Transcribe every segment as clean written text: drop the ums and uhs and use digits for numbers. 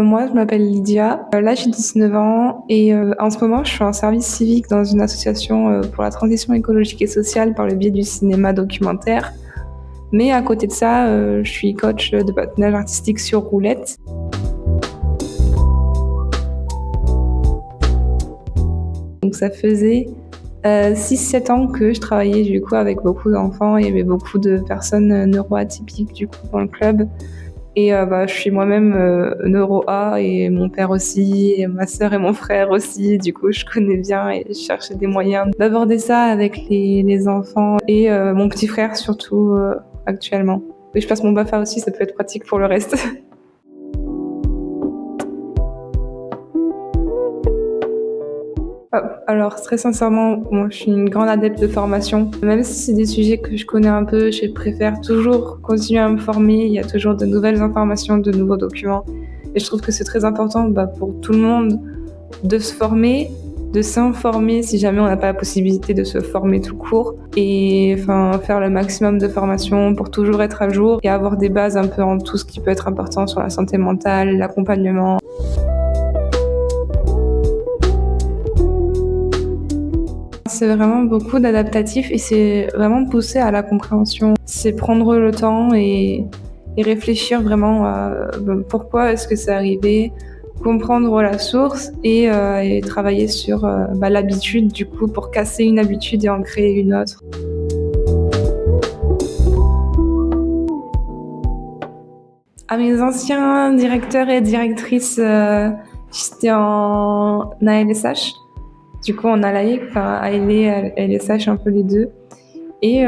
Moi, je m'appelle Lydia. Là, j'ai 19 ans et en ce moment, je suis en service civique dans une association pour la transition écologique et sociale par le biais du cinéma documentaire. Mais à côté de ça, je suis coach de patinage artistique sur roulette. Donc ça faisait 6-7 ans que je travaillais du coup avec beaucoup d'enfants. Il y avait beaucoup de personnes neuroatypiques du coup dans le club. Et je suis moi-même neuro A et mon père aussi, et ma sœur et mon frère aussi. Du coup, je connais bien et je cherchais des moyens d'aborder ça avec les enfants et mon petit frère surtout actuellement. Et je passe mon BAFA aussi, ça peut être pratique pour le reste. Alors très sincèrement, moi je suis une grande adepte de formation. Même si c'est des sujets que je connais un peu, je préfère toujours continuer à me former. Il y a toujours de nouvelles informations, de nouveaux documents. Et je trouve que c'est très important pour tout le monde de se former, de s'informer si jamais on n'a pas la possibilité de se former tout court. Et faire le maximum de formation pour toujours être à jour et avoir des bases un peu en tout ce qui peut être important sur la santé mentale, l'accompagnement. C'est vraiment beaucoup d'adaptatif et c'est vraiment pousser à la compréhension. C'est prendre le temps et réfléchir vraiment à pourquoi est-ce que c'est arrivé, comprendre la source et travailler sur l'habitude du coup pour casser une habitude et en créer une autre. À mes anciens directeurs et directrices, j'étais en ALSH. Du coup, en ALAE, ALE, LSH, un peu les deux. Et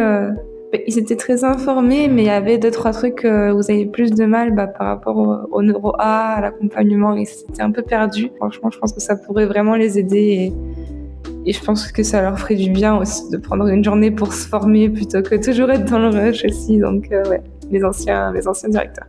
ils étaient très informés, mais il y avait 2-3 trucs où vous avez plus de mal par rapport au neuro A, à l'accompagnement, et c'était un peu perdu. Franchement, je pense que ça pourrait vraiment les aider et je pense que ça leur ferait du bien aussi de prendre une journée pour se former plutôt que toujours être dans le rush aussi. Donc, les anciens directeurs.